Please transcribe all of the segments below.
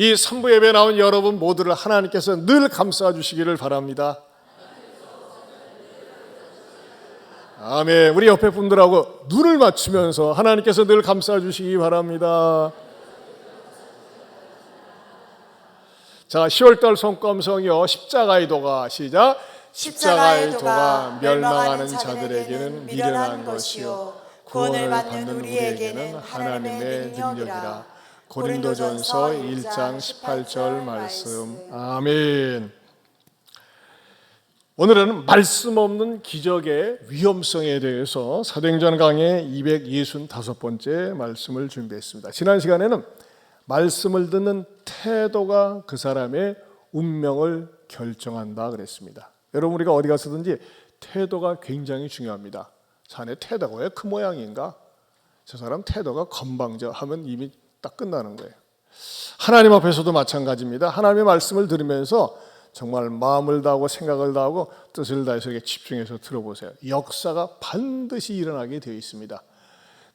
이 선부 예배에 나온 여러분 모두를 하나님께서 늘 감싸 주시기를 바랍니다. 아멘. 우리 옆에 분들하고 눈을 맞추면서 하나님께서 늘 감싸 주시기 바랍니다. 자, 10월달 성감성이요. 십자가의 도가 시작. 십자가의 도가 멸망하는 자들에게는 미련한 것이요 구원을 받는 우리에게는 하나님의 능력이라. 고린도전서 1장 18절 말씀. 아멘. 오늘은 말씀 없는 기적의 위험성에 대해서 사도행전 강의 265번째 말씀을 준비했습니다. 지난 시간에는 말씀을 듣는 태도가 그 사람의 운명을 결정한다 그랬습니다. 여러분, 우리가 어디 가서든지 태도가 굉장히 중요합니다. 자네 태도가 왜 그 모양인가? 저 사람 태도가 건방져 하면 이미 딱 끝나는 거예요. 하나님 앞에서도 마찬가지입니다. 하나님의 말씀을 들으면서 정말 마음을 다하고 생각을 다하고 뜻을 다해서 집중해서 들어보세요. 역사가 반드시 일어나게 되어 있습니다.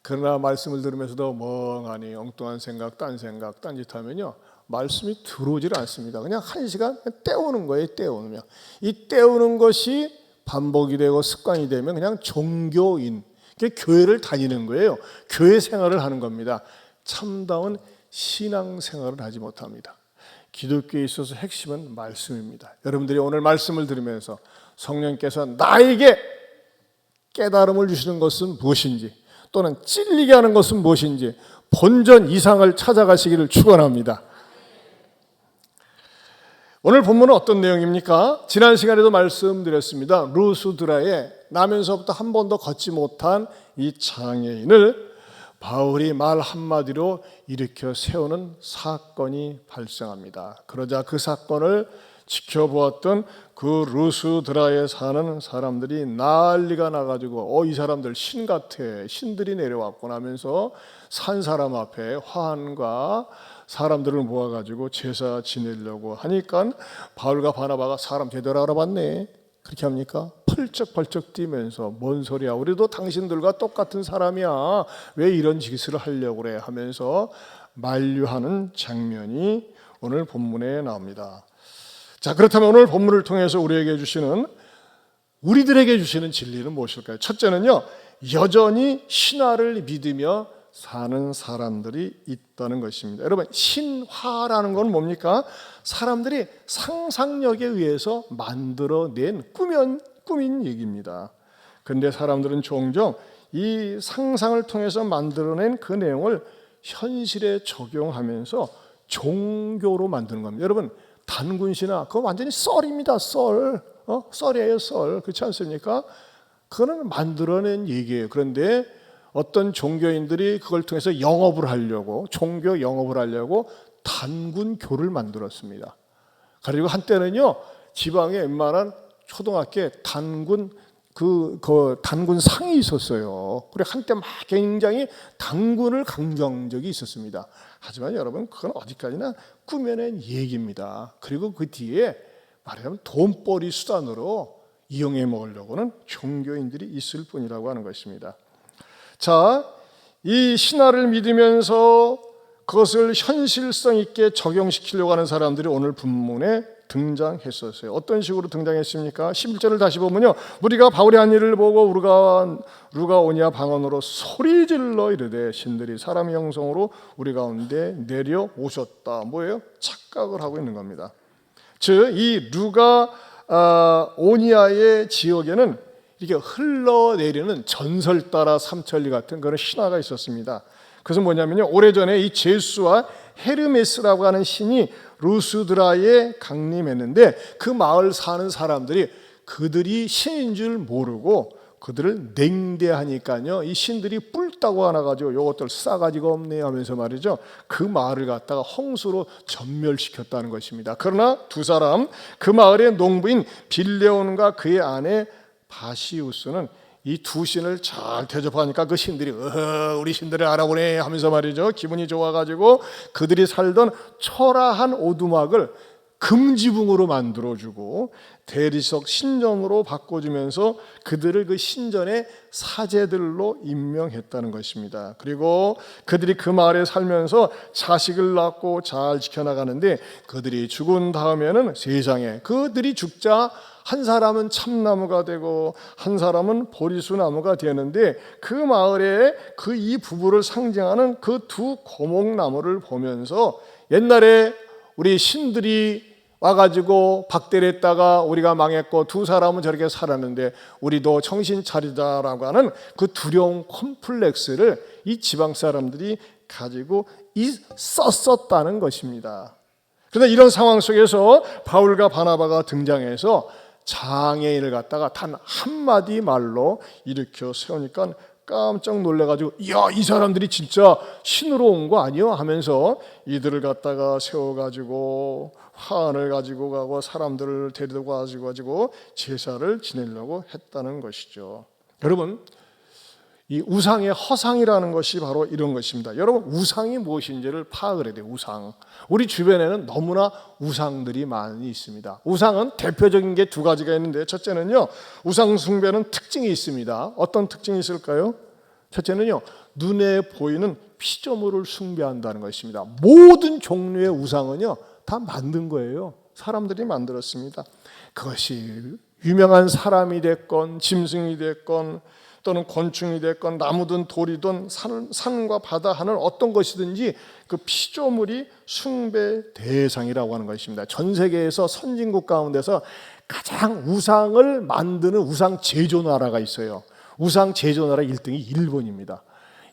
그러나 말씀을 들으면서도 멍하니 엉뚱한 생각, 딴짓하면요 말씀이 들어오질 않습니다. 그냥 한 시간 때우는 거예요. 때우면 이 때우는 것이 반복이 되고 습관이 되면 그냥 종교인, 교회를 다니는 거예요. 교회 생활을 하는 겁니다. 참다운 신앙 생활을 하지 못합니다. 기독교에 있어서 핵심은 말씀입니다. 여러분들이 오늘 말씀을 들으면서 성령께서 나에게 깨달음을 주시는 것은 무엇인지, 또는 찔리게 하는 것은 무엇인지 본전 이상을 찾아가시기를 축원합니다. 오늘 본문은 어떤 내용입니까? 지난 시간에도 말씀드렸습니다. 루스드라에 나면서부터 한 번도 걷지 못한 이 장애인을 바울이 말 한마디로 일으켜 세우는 사건이 발생합니다. 그러자 그 사건을 지켜보았던 그 루스드라에 사는 사람들이 난리가 나가지고 이 사람들 신 같아, 신들이 내려왔구나 하면서 산 사람 앞에 화환과 사람들을 모아가지고 제사 지내려고 하니까 바울과 바나바가 사람 제대로 알아봤네, 그렇게 합니까? 펄쩍펄쩍 뛰면서 뭔 소리야, 우리도 당신들과 똑같은 사람이야, 왜 이런 짓을 하려고 그래 하면서 만류하는 장면이 오늘 본문에 나옵니다. 자, 그렇다면 오늘 본문을 통해서 우리들에게 주시는 진리는 무엇일까요? 첫째는요, 여전히 신화를 믿으며 사는 사람들이 있다는 것입니다. 여러분, 신화라는 건 뭡니까? 사람들이 상상력에 의해서 만들어낸 꾸민 얘기입니다. 그런데 사람들은 종종 이 상상을 통해서 만들어낸 그 내용을 현실에 적용하면서 종교로 만드는 겁니다. 여러분, 단군신화 그거 완전히 썰입니다. 썰이에요, 썰. 그렇지 않습니까? 그거는 만들어낸 얘기예요. 그런데 어떤 종교인들이 그걸 통해서 종교 영업을 하려고 단군교를 만들었습니다. 그리고 한때는요, 지방에 웬만한 초등학교에 단군 상이 있었어요. 그리고 한때 막 굉장히 단군을 강조한 적이 있었습니다. 하지만 여러분, 그건 어디까지나 꾸며낸 얘기입니다. 그리고 그 뒤에 말하자면 돈벌이 수단으로 이용해 먹으려고는 종교인들이 있을 뿐이라고 하는 것입니다. 자, 이 신화를 믿으면서 그것을 현실성 있게 적용시키려고 하는 사람들이 오늘 본문에 등장했었어요. 어떤 식으로 등장했습니까? 11절을 다시 보면요, 우리가 바울이 한 일을 보고 루가오니아 방언으로 소리질러 이르되 신들이 사람의 형성으로 우리 가운데 내려오셨다. 뭐예요? 착각을 하고 있는 겁니다. 즉, 이 루가오니아의 지역에는 이게 흘러내리는 전설 따라 삼천리 같은 그런 신화가 있었습니다. 그것은 뭐냐면요, 오래전에 이 제수와 헤르메스라고 하는 신이 루스드라에 강림했는데 그 마을 사는 사람들이 그들이 신인 줄 모르고 그들을 냉대하니까요, 이 신들이 뿔따고 하나 가지고 요것들 싸가지가 없네 하면서 말이죠, 그 마을을 갖다가 홍수로 전멸시켰다는 것입니다. 그러나 두 사람, 그 마을의 농부인 빌레온과 그의 아내 바시우스는 이 두 신을 잘 대접하니까 그 신들이 우리 신들을 알아보네 하면서 말이죠, 기분이 좋아가지고 그들이 살던 초라한 오두막을 금지붕으로 만들어주고 대리석 신전으로 바꿔주면서 그들을 그 신전의 사제들로 임명했다는 것입니다. 그리고 그들이 그 마을에 살면서 자식을 낳고 잘 지켜나가는데 그들이 죽은 다음에는 세상에 그들이 죽자 한 사람은 참나무가 되고 한 사람은 보리수나무가 되는데 그 마을에 그 이 부부를 상징하는 그 두 고목나무를 보면서 옛날에 우리 신들이 와가지고 박대를 했다가 우리가 망했고 두 사람은 저렇게 살았는데 우리도 정신 차리자라고 하는 그 두려운 콤플렉스를 이 지방 사람들이 가지고 썼었다는 것입니다. 그런데 이런 상황 속에서 바울과 바나바가 등장해서 장애인을 갖다가 단 한마디 말로 일으켜 세우니까 깜짝 놀래가지고 이야, 이 사람들이 진짜 신으로 온 거 아니야? 하면서 이들을 갖다가 세워가지고 화환을 가지고 가고 사람들을 데리고 가지고 제사를 지내려고 했다는 것이죠. 여러분, 이 우상의 허상이라는 것이 바로 이런 것입니다. 여러분, 우상이 무엇인지를 파악을 해야 돼요. 우상. 우리 주변에는 너무나 우상들이 많이 있습니다. 우상은 대표적인 게 두 가지가 있는데, 첫째는요, 우상 숭배는 특징이 있습니다. 어떤 특징이 있을까요? 첫째는요, 눈에 보이는 피조물을 숭배한다는 것입니다. 모든 종류의 우상은요, 다 만든 거예요. 사람들이 만들었습니다. 그것이 유명한 사람이 됐건 짐승이 됐건 또는 곤충이 됐건 나무든 돌이든 산과 바다 하늘 어떤 것이든지 그 피조물이 숭배 대상이라고 하는 것입니다. 전 세계에서 선진국 가운데서 가장 우상을 만드는 우상 제조 나라가 있어요. 우상 제조 나라 1등이 일본입니다.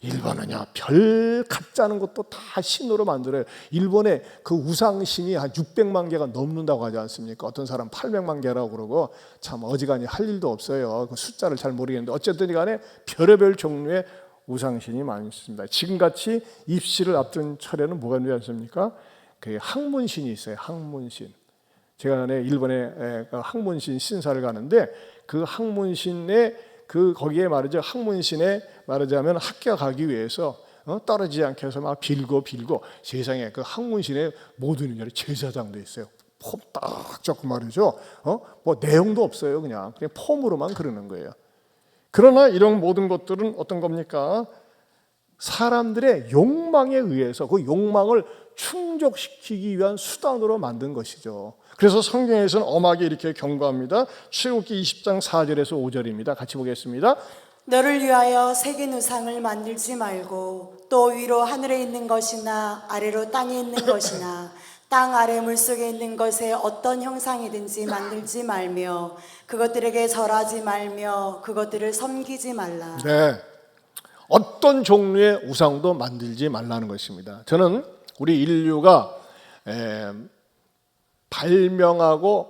일본은요, 별 가짜는 것도 다 신으로 만들어요. 일본에 그 우상신이 한 600만 개가 넘는다고 하지 않습니까? 어떤 사람 800만 개라고 그러고 참 어지간히 할 일도 없어요. 그 숫자를 잘 모르겠는데 어쨌든 간에 별의별 종류의 우상신이 많이 있습니다. 지금같이 입시를 앞둔 철에는 뭐가 있지 않습니까? 그 학문신이 있어요. 학문신. 제가 일본에 학문신 신사를 가는데 그 학문신의 거기에 말이죠. 학문신에 말하자면 합격하기 위해서 떨어지지 않게 해서 막 빌고 세상에 그 학문신에 모든 인연이 제사장도 있어요. 폼 딱 잡고 말이죠. 뭐 내용도 없어요. 그냥 폼으로만 그러는 거예요. 그러나 이런 모든 것들은 어떤 겁니까? 사람들의 욕망에 의해서 그 욕망을 충족시키기 위한 수단으로 만든 것이죠. 그래서 성경에서는 엄하게 이렇게 경고합니다. 출애굽기 20장 4절에서 5절입니다. 같이 보겠습니다. 너를 위하여 새긴 우상을 만들지 말고 또 위로 하늘에 있는 것이나 아래로 땅에 있는 것이나 땅 아래 물속에 있는 것에 어떤 형상이든지 만들지 말며 그것들에게 절하지 말며 그것들을 섬기지 말라. 네, 어떤 종류의 우상도 만들지 말라는 것입니다. 저는 우리 인류가 발견하고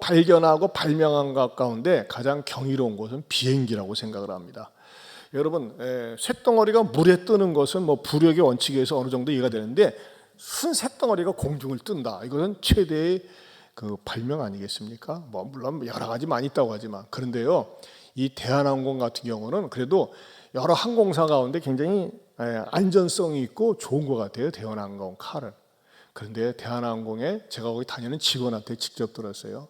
발명한 것 가운데 가장 경이로운 것은 비행기라고 생각을 합니다. 여러분, 쇳덩어리가 물에 뜨는 것은 뭐 부력의 원칙에 의해서 어느 정도 이해가 되는데 순 쇳덩어리가 공중을 뜬다. 이것은 최대의 그 발명 아니겠습니까? 뭐 물론 여러 가지 많이 있다고 하지만 그런데요, 이 대한항공 같은 경우는 그래도 여러 항공사 가운데 굉장히 안전성이 있고 좋은 것 같아요. 대한항공 칼은. 그런데 대한항공에 제가 거기 다니는 직원한테 직접 들었어요.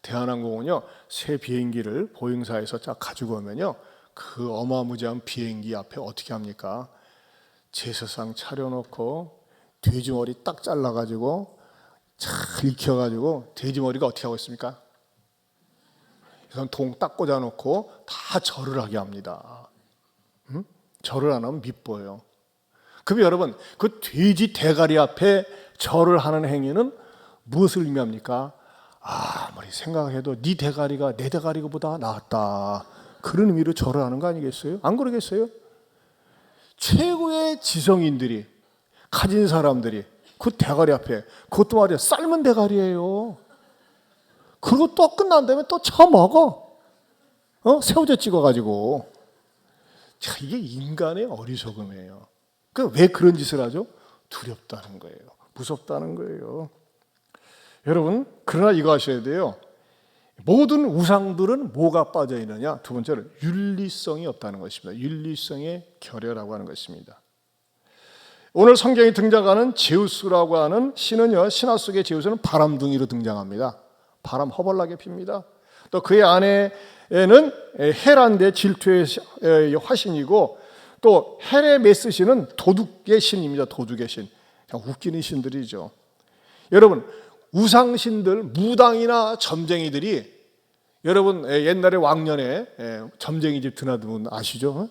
대한항공은요, 새 비행기를 보잉사에서 쫙 가지고 오면요, 그 어마무지한 비행기 앞에 어떻게 합니까? 제사상 차려놓고 돼지머리 딱 잘라가지고 잘 익혀가지고 돼지머리가 어떻게 하고 있습니까? 이건 동 딱 꽂아놓고 다 절을 하게 합니다. 절을 안 하면 밉보여요. 그럼 여러분, 그 돼지 대가리 앞에 절을 하는 행위는 무엇을 의미합니까? 아무리 생각해도 네 대가리가 내 대가리보다 낫다, 그런 의미로 절을 하는 거 아니겠어요? 안 그러겠어요? 최고의 지성인들이 가진 사람들이 그 대가리 앞에, 그것도 말이야 삶은 대가리예요. 그리고 또 끝난 다음에 또 처먹어. 새우젓 찍어가지고. 자, 이게 인간의 어리석음이에요. 왜 그런 짓을 하죠? 두렵다는 거예요. 무섭다는 거예요. 여러분, 그러나 이거 아셔야 돼요. 모든 우상들은 뭐가 빠져 있느냐? 두 번째는 윤리성이 없다는 것입니다. 윤리성의 결여라고 하는 것입니다. 오늘 성경에 등장하는 제우스라고 하는 신은요, 신화 속의 제우스는 바람둥이로 등장합니다. 바람 허벌나게 핍니다. 또 그의 아내는 헤라인데 질투의 화신이고, 또 헤레메스신은 도둑의 신입니다. 도둑의 신. 그냥 웃기는 신들이죠. 여러분, 우상신들, 무당이나 점쟁이들이, 여러분 옛날에 왕년에 점쟁이 집 드나들면 아시죠?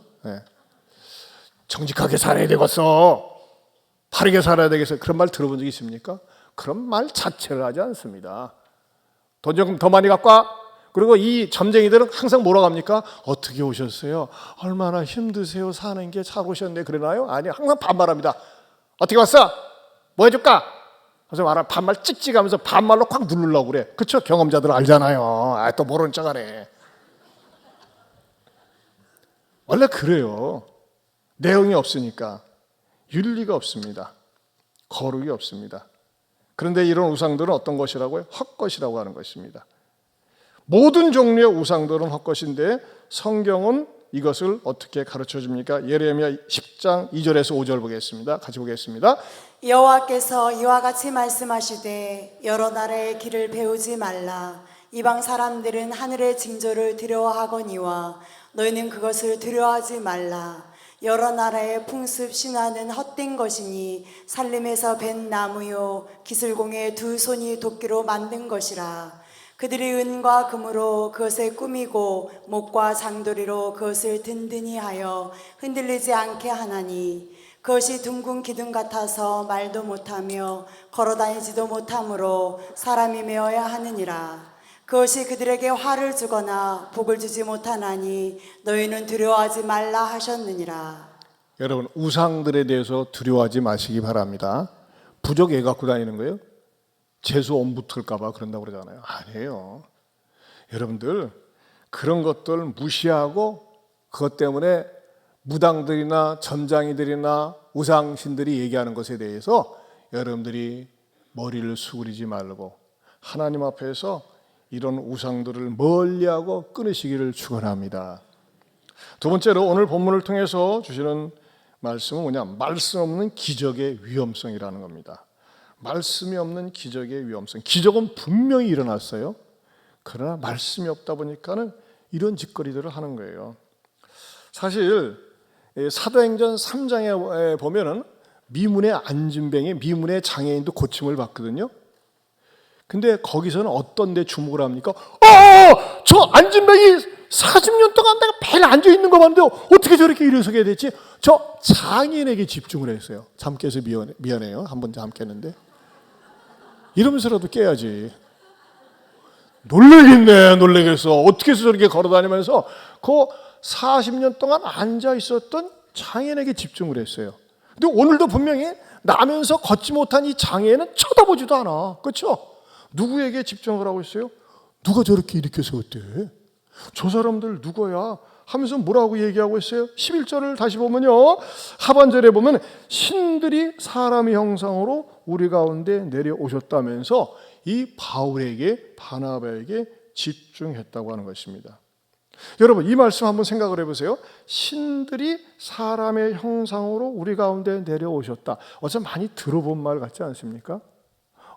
정직하게 살아야 되겠어, 바르게 살아야 되겠어, 그런 말 들어본 적 있습니까? 그런 말 자체를 하지 않습니다. 돈 좀 더 많이 갖고 와. 그리고 이 점쟁이들은 항상 뭐라고 합니까? 어떻게 오셨어요? 얼마나 힘드세요? 사는 게 잘 오셨네, 그러나요? 아니, 항상 반말합니다. 어떻게 왔어? 뭐 해줄까? 그래서 말하 반말 찍찍하면서 반말로 꽉 누르려고 그래. 그쵸? 경험자들 알잖아요. 또 모르는 척하네. 원래 그래요. 내용이 없으니까 윤리가 없습니다. 거룩이 없습니다. 그런데 이런 우상들은 어떤 것이라고요? 헛것이라고 하는 것입니다. 모든 종류의 우상들은 헛것인데 성경은 이것을 어떻게 가르쳐 줍니까? 예레미야 10장 2절에서 5절 보겠습니다. 같이 보겠습니다. 여호와께서 이와 같이 말씀하시되 여러 나라의 길을 배우지 말라. 이방 사람들은 하늘의 징조를 두려워하거니와 너희는 그것을 두려워하지 말라. 여러 나라의 풍습 신화는 헛된 것이니 살림에서 벤 나무요 기술공의 두 손이 도끼로 만든 것이라. 그들이 은과 금으로 그것을 꾸미고 목과 장도리로 그것을 든든히 하여 흔들리지 않게 하나니 그것이 둥근 기둥 같아서 말도 못하며 걸어다니지도 못하므로 사람이 메어야 하느니라. 그것이 그들에게 화를 주거나 복을 주지 못하나니 너희는 두려워하지 말라 하셨느니라. 여러분, 우상들에 대해서 두려워하지 마시기 바랍니다. 부적 애 갖고 다니는 거예요? 재수 온 붙을까 봐 그런다고 그러잖아요. 아니에요. 여러분들, 그런 것들 무시하고 그것 때문에 무당들이나 점장이들이나 우상신들이 얘기하는 것에 대해서 여러분들이 머리를 수그리지 말고 하나님 앞에서 이런 우상들을 멀리하고 끊으시기를 축원합니다. 두 번째로 오늘 본문을 통해서 주시는 말씀은 뭐냐? 말씀 없는 기적의 위험성이라는 겁니다. 말씀이 없는 기적의 위험성. 기적은 분명히 일어났어요. 그러나 말씀이 없다 보니까는 이런 짓거리들을 하는 거예요. 사실 사도행전 3장에 보면은 미문의 안진뱅이, 미문의 장애인도 고침을 받거든요. 근데 거기서는 어떤 데 주목을 합니까? 저 안진뱅이 40년 동안 내가 매일 앉아 있는 거 봤는데 어떻게 저렇게 일어서게 됐지? 저 장애인에게 집중을 했어요. 잠 깨서 미안해요. 한 번 잠 깼는데. 이러면서라도 깨야지. 놀래겠네, 놀래겠어. 어떻게 해서 저렇게 걸어다니면서 그 40년 동안 앉아 있었던 장애인에게 집중을 했어요. 근데 오늘도 분명히 나면서 걷지 못한 이 장애인은 쳐다보지도 않아. 그렇죠? 누구에게 집중을 하고 있어요? 누가 저렇게 이렇게 세웠대? 저 사람들 누구야? 하면서 뭐라고 얘기하고 있어요? 11절을 다시 보면요, 하반절에 보면 신들이 사람의 형상으로 우리 가운데 내려오셨다면서 이 바울에게, 바나바에게 집중했다고 하는 것입니다. 여러분, 이 말씀 한번 생각을 해보세요. 신들이 사람의 형상으로 우리 가운데 내려오셨다. 어제 많이 들어본 말 같지 않습니까?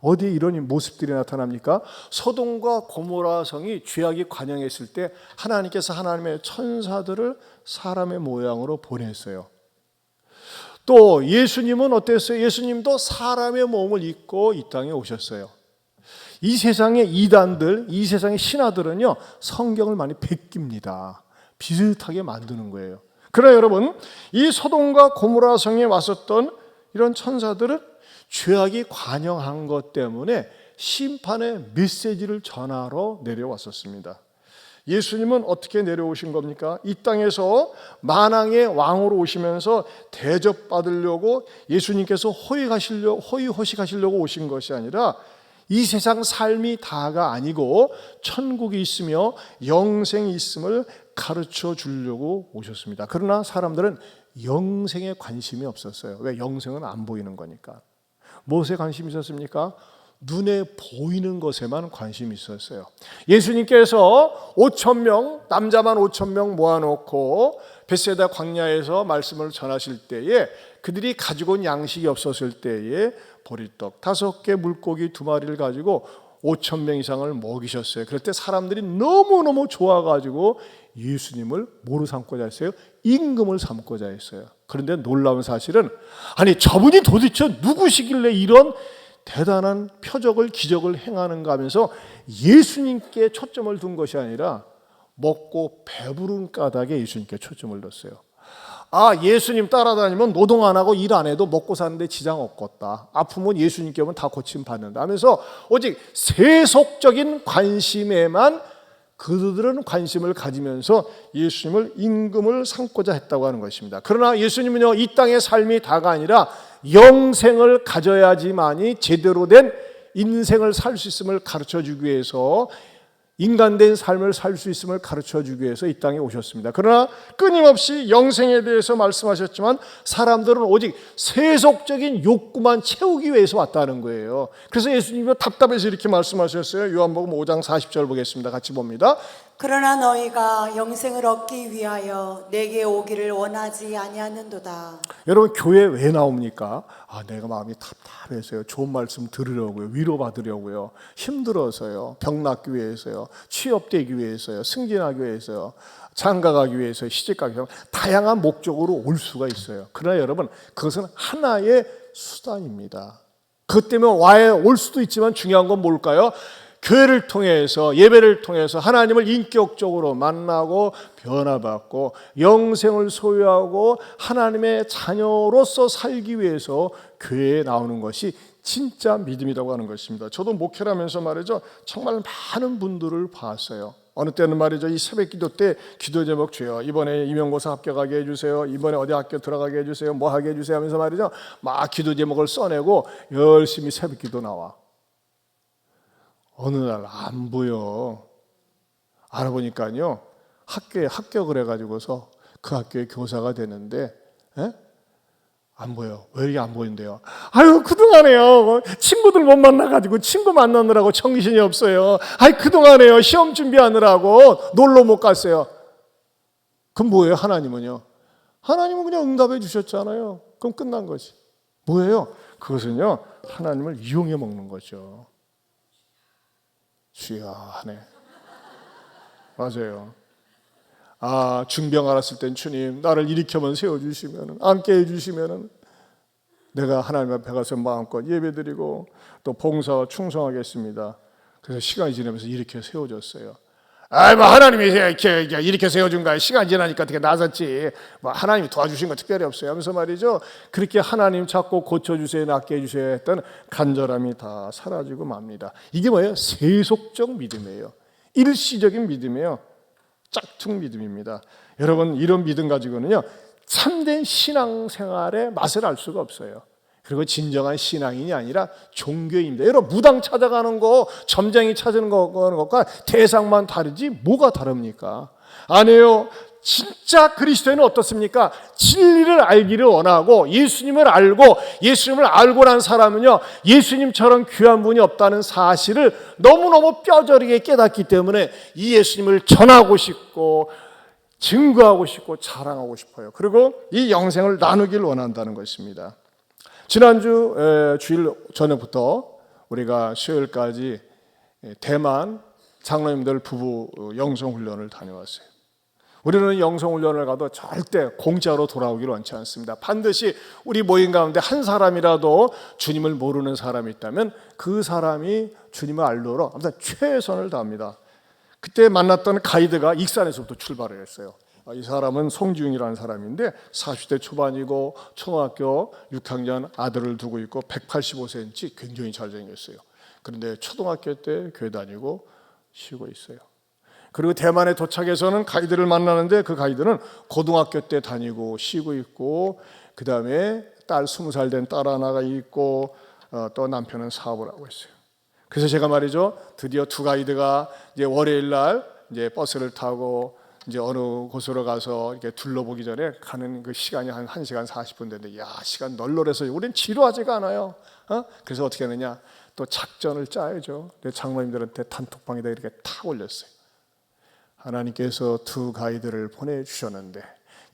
어디에 이런 모습들이 나타납니까? 소돔과 고모라 성이 죄악이 관영했을 때 하나님께서 하나님의 천사들을 사람의 모양으로 보냈어요. 또 예수님은 어땠어요? 예수님도 사람의 몸을 입고 이 땅에 오셨어요. 이 세상의 이단들, 이 세상의 신하들은요, 성경을 많이 베낍니다. 비슷하게 만드는 거예요. 그러나 여러분, 이 소돔과 고모라 성에 왔었던 이런 천사들은 죄악이 관영한 것 때문에 심판의 메시지를 전하러 내려왔었습니다. 예수님은 어떻게 내려오신 겁니까? 이 땅에서 만왕의 왕으로 오시면서 대접받으려고 예수님께서 호의호식하시려고 오신 것이 아니라 이 세상 삶이 다가 아니고 천국이 있으며 영생이 있음을 가르쳐 주려고 오셨습니다. 그러나 사람들은 영생에 관심이 없었어요. 왜? 영생은 안 보이는 거니까. 무엇에 관심이 있었습니까? 눈에 보이는 것에만 관심이 있었어요. 예수님께서 5,000명, 남자만 5,000명 모아놓고 벳세다 광야에서 말씀을 전하실 때에 그들이 가지고 온 양식이 없었을 때에 보리떡 5개, 물고기 2마리를 가지고 5,000명 이상을 먹이셨어요. 그럴 때 사람들이 너무너무 좋아가지고 예수님을 뭐로 삼고자 했어요? 임금을 삼고자 했어요. 그런데 놀라운 사실은 아니 저분이 도대체 누구시길래 이런 대단한 표적을 기적을 행하는가 하면서 예수님께 초점을 둔 것이 아니라 먹고 배부른 까닭에 예수님께 초점을 뒀어요. 아, 예수님 따라다니면 노동 안 하고 일 안 해도 먹고 사는데 지장 없겠다. 아프면 예수님께 오면 다 고침받는다 하면서 오직 세속적인 관심에만 그들은 관심을 가지면서 예수님을 임금을 삼고자 했다고 하는 것입니다. 그러나 예수님은요, 이 땅의 삶이 다가 아니라 영생을 가져야지만이 제대로 된 인생을 살 수 있음을 가르쳐주기 위해서 인간된 삶을 살 수 있음을 가르쳐주기 위해서 이 땅에 오셨습니다. 그러나 끊임없이 영생에 대해서 말씀하셨지만 사람들은 오직 세속적인 욕구만 채우기 위해서 왔다는 거예요. 그래서 예수님이 답답해서 이렇게 말씀하셨어요. 요한복음 5장 40절 보겠습니다. 같이 봅니다. 그러나 너희가 영생을 얻기 위하여 내게 오기를 원하지 아니하는도다. 여러분 교회 왜 나옵니까? 아, 내가 마음이 답답해서요. 좋은 말씀 들으려고요. 위로받으려고요. 힘들어서요. 병 낫기 위해서요. 취업되기 위해서요. 승진하기 위해서요. 장가가기 위해서요. 시집가기 위해서 다양한 목적으로 올 수가 있어요. 그러나 여러분 그것은 하나의 수단입니다. 그것 때문에 와에 올 수도 있지만 중요한 건 뭘까요? 교회를 통해서 예배를 통해서 하나님을 인격적으로 만나고 변화받고 영생을 소유하고 하나님의 자녀로서 살기 위해서 교회에 나오는 것이 진짜 믿음이라고 하는 것입니다. 저도 목회를 하면서 말이죠, 정말 많은 분들을 봤어요. 어느 때는 말이죠, 이 새벽 기도 때 기도 제목 줘요. 이번에 임용고사 합격하게 해주세요. 이번에 어디 학교 들어가게 해주세요. 뭐 하게 해주세요 하면서 말이죠, 막 기도 제목을 써내고 열심히 새벽 기도 나와. 어느 날 안 보여. 알아보니까요, 학교에 합격을 해가지고서 그 학교의 교사가 되는데, 안 보여. 왜 이렇게 안 보인대요? 아유, 그동안에요, 친구들 못 만나가지고 친구 만나느라고 정신이 없어요. 아유, 그동안에요, 시험 준비하느라고 놀러 못 갔어요. 그럼 뭐예요, 하나님은요? 하나님은 그냥 응답해 주셨잖아요. 그럼 끝난 거지. 뭐예요? 그것은요, 하나님을 이용해 먹는 거죠. 주여 하네. 맞아요. 아, 중병 알았을 땐 주님 나를 일으켜만 세워주시면, 앉게 해주시면 내가 하나님 앞에 가서 마음껏 예배드리고 또 봉사와 충성하겠습니다. 그래서 시간이 지나면서 이렇게 세워졌어요. 아, 뭐 하나님이 이렇게 세워준 거야. 시간 지나니까 어떻게 나섰지. 뭐 하나님이 도와주신 거 특별히 없어요 하면서 말이죠, 그렇게 하나님 찾고 고쳐주세요, 낫게 해주세요 했던 간절함이 다 사라지고 맙니다. 이게 뭐예요? 세속적 믿음이에요. 일시적인 믿음이에요. 짝퉁 믿음입니다. 여러분 이런 믿음 가지고는요, 참된 신앙생활의 맛을 알 수가 없어요. 그리고 진정한 신앙인이 아니라 종교입니다. 여러분 무당 찾아가는 거, 점쟁이 찾는 것과 대상만 다르지 뭐가 다릅니까? 아니에요. 진짜 그리스도인은 어떻습니까? 진리를 알기를 원하고 예수님을 알고 난 사람은요, 예수님처럼 귀한 분이 없다는 사실을 너무너무 뼈저리게 깨닫기 때문에 이 예수님을 전하고 싶고 증거하고 싶고 자랑하고 싶어요. 그리고 이 영생을 나누길 원한다는 것입니다. 지난주 주일 전에부터 우리가 수요일까지 대만 장로님들 부부 영성훈련을 다녀왔어요. 우리는 영성훈련을 가도 절대 공짜로 돌아오기를 원치 않습니다. 반드시 우리 모임 가운데 한 사람이라도 주님을 모르는 사람이 있다면 그 사람이 주님을 알도록 아무튼 최선을 다합니다. 그때 만났던 가이드가 익산에서부터 출발을 했어요. 이 사람은 송지웅이라는 사람인데 40대 초반이고 초등학교 6학년 아들을 두고 있고 185cm, 굉장히 잘생겼어요. 그런데 초등학교 때 교회 다니고 쉬고 있어요. 그리고 대만에 도착해서는 가이드를 만나는데 그 가이드는 고등학교 때 다니고 쉬고 있고, 그 다음에 딸 20살 된 딸 하나가 있고, 또 남편은 사업을 하고 있어요. 그래서 제가 말이죠, 드디어 두 가이드가 이제 월요일 날 이제 버스를 타고 이제 어느 곳으로 가서 이렇게 둘러보기 전에 가는 그 시간이 한 1시간 40분 되는데, 야, 시간 널널해서 우린 지루하지가 않아요. 그래서 어떻게 하느냐, 또 작전을 짜야죠. 장로님들한테 단톡방에다 이렇게 탁 올렸어요. 하나님께서 두 가이드를 보내주셨는데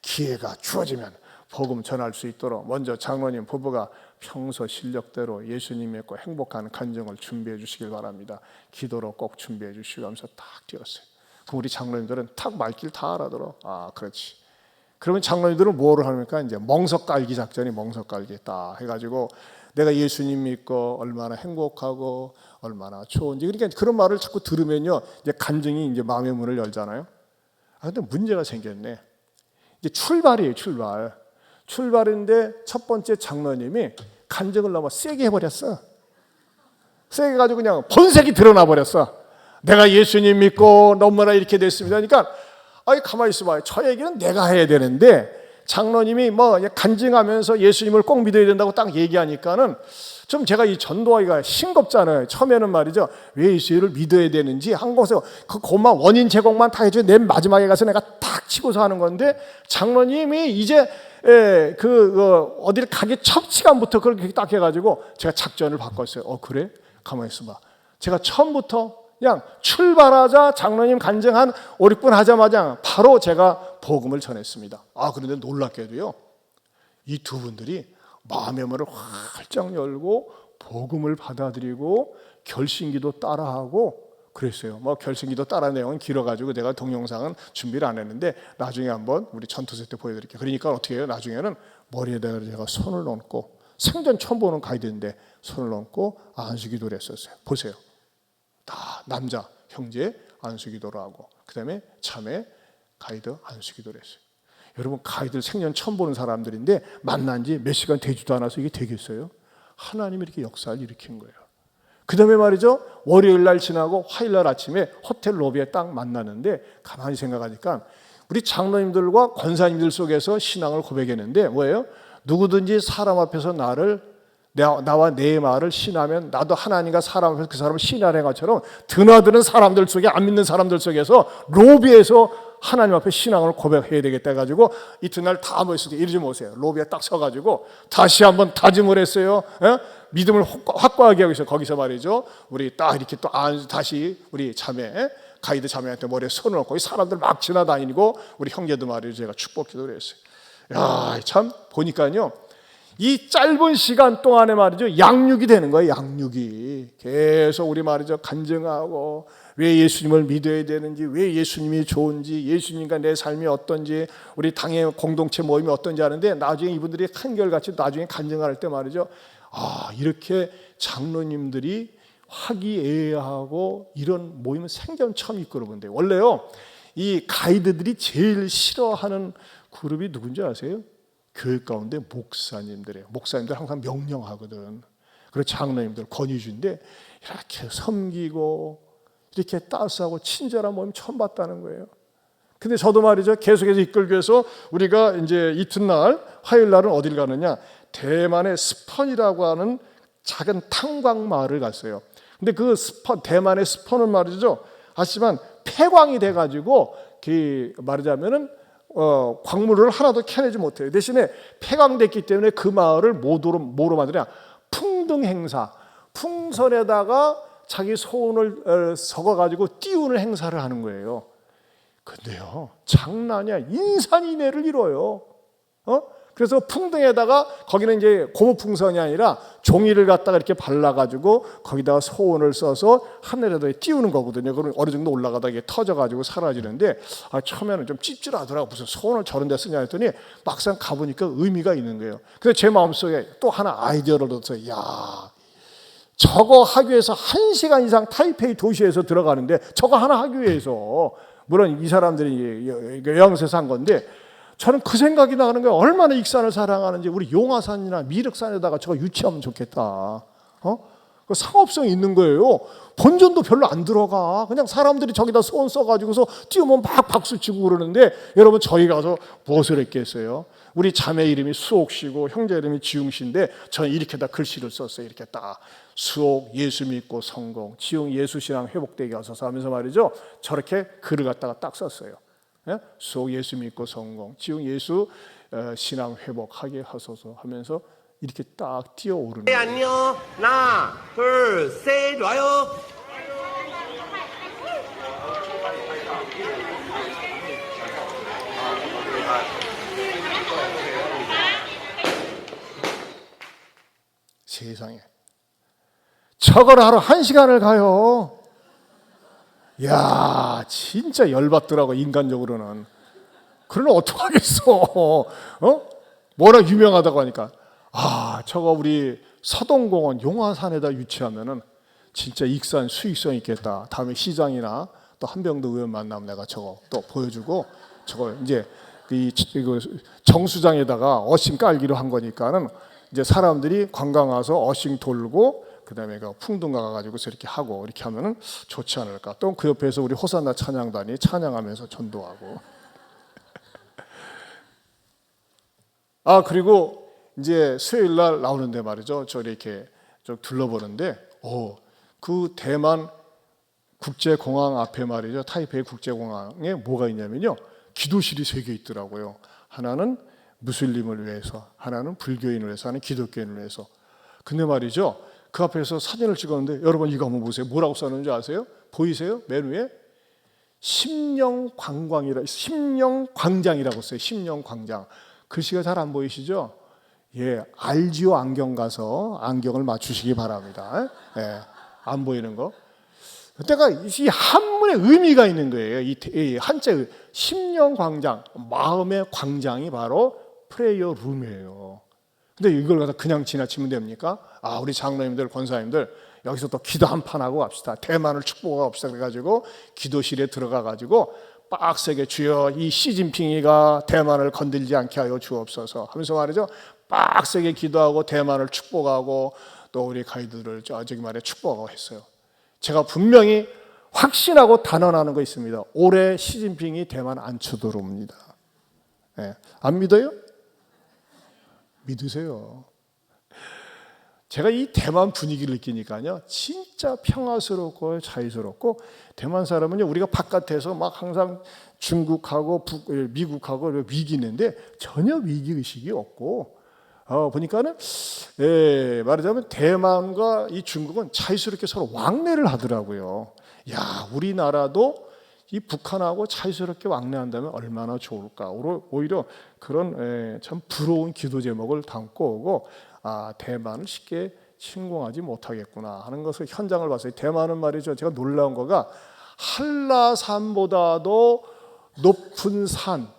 기회가 주어지면 복음 전할 수 있도록 먼저 장로님 부부가 평소 실력대로 예수님 믿고 행복한 간증을 준비해 주시길 바랍니다. 기도로 꼭 준비해 주시고 하면서 딱 뛰었어요. 그럼 우리 장로님들은 탁 말길 다 알아들어. 아, 그렇지. 그러면 장로님들은 뭐를 합니까? 이제 멍석 깔기 작전이 멍석 깔기 딱 해가지고 내가 예수님 믿고 얼마나 행복하고 얼마나 좋은지, 그러니까 그런 말을 자꾸 들으면요, 이제 간증이 이제 마음의 문을 열잖아요. 아, 근데 문제가 생겼네. 이제 출발이에요, 출발. 출발인데 첫 번째 장로님이 간증을 너무 세게 해버렸어. 세게 가지고 그냥 본색이 드러나 버렸어. 내가 예수님 믿고 너무나 이렇게 됐습니다. 그러니까 가만히 있어봐요. 저 얘기는 내가 해야 되는데 장로님이 뭐 간증하면서 예수님을 꼭 믿어야 된다고 딱 얘기하니까는 좀 제가 이 전도하기가 싱겁잖아요. 처음에는 말이죠, 왜 예수를 믿어야 되는지 한 곳에서 그것만 원인 제공만 다 해줘. 맨 마지막에 가서 내가 딱 치고서 하는 건데 장로님이 이제 어딜 가기 첫 시간부터 그렇게 딱 해가지고 제가 작전을 바꿨어요. 그래? 가만히 있어봐. 제가 처음부터 그냥 출발하자 장로님 간증 5, 6분 하자마자 바로 제가 복음을 전했습니다. 그런데 놀랍게도요, 이 두 분들이 마음의 문을 활짝 열고 복음을 받아들이고 결신기도 따라하고 그랬어요. 뭐 결신기도 따라 내용은 길어가지고 내가 동영상은 준비를 안 했는데 나중에 한번 우리 전투세 때 보여드릴게요. 그러니까 어떻게 해요? 나중에는 머리에다가 제가 손을 얹고, 생전 처음 보는 가이드인데 손을 얹고 안수기도를 했었어요. 보세요. 다 남자 형제 안수기도를 하고 그 다음에 자매 가이드 안수기도를 했어요. 여러분, 가이드를 생전 처음 보는 사람들인데 만난 지 몇 시간 되지도 않아서 이게 되겠어요? 하나님이 이렇게 역사를 일으킨 거예요. 그 다음에 말이죠, 월요일 날 지나고 화요일 날 아침에 호텔 로비에 딱 만나는데 가만히 생각하니까 우리 장로님들과 권사님들 속에서 신앙을 고백했는데 뭐예요? 누구든지 사람 앞에서 나와 내 말을 신하면 나도 하나님과 사람 앞에서 그 사람을 신하는 것처럼 드나드는 사람들 속에, 안 믿는 사람들 속에서 로비에서 하나님 앞에 신앙을 고백해야 되겠다 해가지고 이튿날 다 모였을 때 이러지 마세요. 로비에 딱 서가지고 다시 한번 다짐을 했어요. 믿음을 확고하게 하고 있어요. 거기서 말이죠, 우리 딱 이렇게 또 다시 우리 자매 가이드 자매한테 머리에 손을 얹고 사람들 막 지나다니고 우리 형제도 말이죠, 제가 축복 기도를 했어요. 야, 참 보니까요, 이 짧은 시간 동안에 말이죠, 양육이 되는 거예요. 양육이 계속 우리 말이죠, 간증하고 왜 예수님을 믿어야 되는지, 왜 예수님이 좋은지, 예수님과 내 삶이 어떤지, 우리 당의 공동체 모임이 어떤지 하는데 나중에 이분들이 한결같이 나중에 간증할 때 말이죠, 이렇게 장로님들이 화기애애하고 이런 모임은 생전 처음 이끌어 본데, 원래요 이 가이드들이 제일 싫어하는 그룹이 누군지 아세요? 교회 가운데 목사님들이에요. 목사님들 항상 명령하거든. 그리고 장로님들 권위주인데 이렇게 섬기고 이렇게 따스하고 친절한 모임 처음 봤다는 거예요. 근데 저도 말이죠, 계속해서 이끌기 위해서 우리가 이제 이튿날 화요일 날은 어딜 가느냐, 대만의 스펀이라고 하는 작은 탄광 마을을 갔어요. 근데 그 대만의 스펀은 말이죠, 아시지만 폐광이 돼가지고 말하자면은 광물을 하나도 캐내지 못해요. 대신에 폐광됐기 때문에 그 마을을 뭐로 만드냐, 풍등 행사, 풍선에다가 자기 소원을 적어가지고 띄우는 행사를 하는 거예요. 근데요, 장난이야, 인산인해를 이뤄요. 그래서 풍등에다가, 거기는 이제 고무풍선이 아니라 종이를 갖다가 이렇게 발라가지고 거기다가 소원을 써서 하늘에다 띄우는 거거든요. 그럼 어느 정도 올라가다 이게 터져가지고 사라지는데, 처음에는 좀 찝찝하더라고. 무슨 소원을 저런 데 쓰냐 했더니 막상 가보니까 의미가 있는 거예요. 그래서 제 마음속에 또 하나 아이디어를 얻었어요. 야, 저거 하기 위해서 1시간 이상 타이페이 도시에서 들어가는데 저거 하나 하기 위해서, 물론 이 사람들이 요양소에서 한 건데, 저는 그 생각이 나는 거예요. 얼마나 익산을 사랑하는지. 우리 용화산이나 미륵산에다가 저거 유치하면 좋겠다. 그 상업성이 있는 거예요. 본전도 별로 안 들어가. 그냥 사람들이 저기다 소원 써가지고서 띄우면 막 박수치고 그러는데, 여러분 저희 가서 무엇을 했겠어요? 우리 자매 이름이 수옥씨고 형제 이름이 지웅씨인데 저는 이렇게 다 글씨를 썼어요. 이렇게 딱 수옥 예수 믿고 성공, 지웅 예수 신앙 회복되게 하소서 하면서 말이죠, 저렇게 글을 갖다가 딱 썼어요. 수옥 예수 믿고 성공, 지웅 예수 신앙 회복하게 하소서 하면서 이렇게 딱 뛰어오르는 거예요. 안녕, 하나, 둘, 셋, 좋아요. 세상에. 저걸 하러 1시간을 가요. 야, 진짜 열받더라고, 인간적으로는. 그러면 어떡하겠어. 뭐라 유명하다고 하니까. 저거 우리 서동공원 용화산에다 유치하면은 진짜 익산 수익성 있겠다. 다음에 시장이나 또 한병도 의원 만나면 내가 저거 또 보여주고, 저거 이제 이거 정수장에다가 어싱 깔기로 한 거니까는 이제 사람들이 관광 와서 어싱 돌고 그다음에 그 풍등 가가지고 이렇게 하고 이렇게 하면은 좋지 않을까. 또 그 옆에서 우리 호산나 찬양단이 찬양하면서 전도하고. 그리고 이제 수요일 날 나오는데 말이죠. 저 이렇게 좀 둘러보는데, 그 대만 국제공항 앞에 말이죠. 타이페이 국제공항에 뭐가 있냐면요. 기도실이 3개 있더라고요. 하나는 무슬림을 위해서, 하나는 불교인을 위해서, 하나는 기독교인을 위해서. 근데 말이죠. 그 앞에서 사진을 찍었는데 여러분 이거 한번 보세요. 뭐라고 써놓은지 아세요? 보이세요? 맨 위에 심령광장이라고 써요. 심령광장. 글씨가 잘 안 보이시죠? 예, 알지오 안경 가서 안경을 맞추시기 바랍니다. 예, 안 보이는 거. 그때가 이 한문에 의미가 있는 거예요. 이 한자 심령광장, 마음의 광장이 바로 프레이어 룸이에요. 근데 이걸 갖다 그냥 지나치면 됩니까? 우리 장로님들, 권사님들 여기서 또 기도 한 판 하고 갑시다. 대만을 축복하고 갑시다. 그래가지고 기도실에 들어가가지고 빡세게 주여 이 시진핑이가 대만을 건들지 않게 하여 주옵소서 하면서 말이죠. 빡세게 기도하고 대만을 축복하고 또 우리 가이드들을 저기 말에 축복하고 했어요. 제가 분명히 확신하고 단언하는 거 있습니다. 올해 시진핑이 대만 안 쳐들어옵니다. 네. 안 믿어요? 믿으세요. 제가 이 대만 분위기를 느끼니까요, 진짜 평화스럽고 자유스럽고, 대만 사람은요, 우리가 바깥에서 막 항상 중국하고 미국하고 위기 있는데 전혀 위기 의식이 없고, 보니까는 말하자면 대만과 이 중국은 자유스럽게 서로 왕래를 하더라고요. 야, 우리나라도 이 북한하고 자유스럽게 왕래한다면 얼마나 좋을까. 오히려 그런 참 부러운 기도 제목을 담고 오고, 대만을 쉽게 침공하지 못하겠구나 하는 것을 현장을 봤어요. 대만은 말이죠. 제가 놀라운 거가 한라산보다도 높은 산,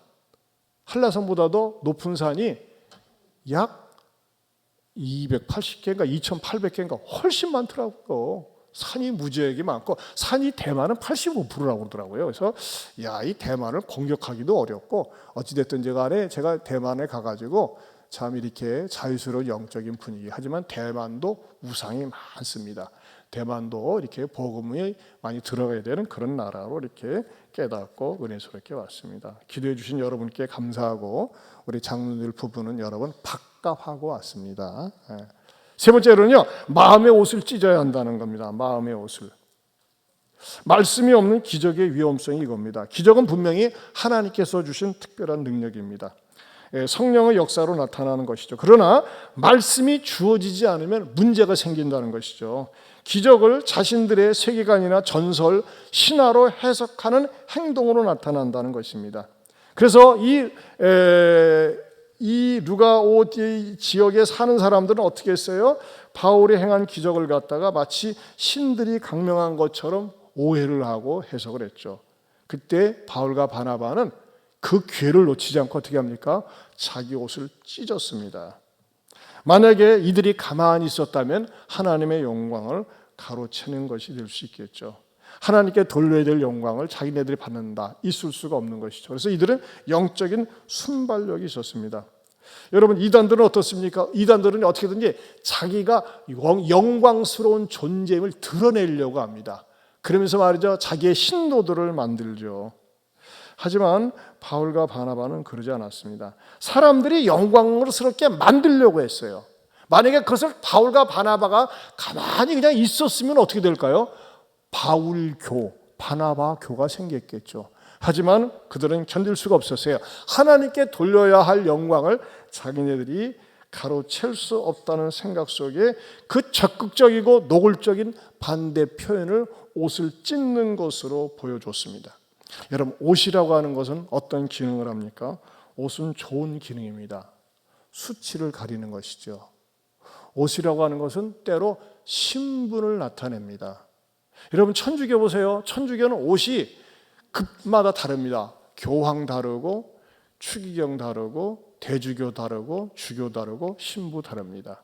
한라산보다도 높은 산이 약 280개인가 2,800개인가 훨씬 많더라고요. 산이 무지하게 많고, 산이 대만은 85%라고 그러더라고요. 그래서 이 대만을 공격하기도 어렵고, 어찌됐든 제가 대만에 가가지고 참 이렇게 자유스러운 영적인 분위기. 하지만 대만도 우상이 많습니다. 대만도 이렇게 복음이 많이 들어가야 되는 그런 나라로 이렇게 깨닫고 은혜스럽게 왔습니다. 기도해 주신 여러분께 감사하고, 우리 장로들 부부는 여러분 박갑하고 왔습니다. 세 번째로는요, 마음의 옷을 찢어야 한다는 겁니다. 마음의 옷을. 말씀이 없는 기적의 위험성이 이겁니다. 기적은 분명히 하나님께서 주신 특별한 능력입니다. 성령의 역사로 나타나는 것이죠. 그러나 말씀이 주어지지 않으면 문제가 생긴다는 것이죠. 기적을 자신들의 세계관이나 전설, 신화로 해석하는 행동으로 나타난다는 것입니다. 그래서 이 루가 5 지역에 사는 사람들은 어떻게 했어요? 바울이 행한 기적을 갖다가 마치 신들이 강명한 것처럼 오해를 하고 해석을 했죠. 그때 바울과 바나바는 그 기회를 놓치지 않고 어떻게 합니까? 자기 옷을 찢었습니다. 만약에 이들이 가만히 있었다면 하나님의 영광을 가로채는 것이 될 수 있겠죠. 하나님께 돌려야 될 영광을 자기네들이 받는다. 있을 수가 없는 것이죠. 그래서 이들은 영적인 순발력이 있었습니다. 여러분, 이단들은 어떻습니까? 이단들은 어떻게든지 자기가 영광스러운 존재임을 드러내려고 합니다. 그러면서 말이죠, 자기의 신도들을 만들죠. 하지만 바울과 바나바는 그러지 않았습니다. 사람들이 영광스럽게 만들려고 했어요. 만약에 그것을 바울과 바나바가 가만히 그냥 있었으면 어떻게 될까요? 바울교, 바나바교가 생겼겠죠. 하지만 그들은 견딜 수가 없었어요. 하나님께 돌려야 할 영광을 자기네들이 가로챌 수 없다는 생각 속에 그 적극적이고 노골적인 반대 표현을 옷을 찢는 것으로 보여줬습니다. 여러분, 옷이라고 하는 것은 어떤 기능을 합니까? 옷은 좋은 기능입니다. 수치를 가리는 것이죠. 옷이라고 하는 것은 때로 신분을 나타냅니다. 여러분 천주교 보세요. 천주교는 옷이 급마다 다릅니다. 교황 다르고 추기경 다르고 대주교 다르고 주교 다르고 신부 다릅니다.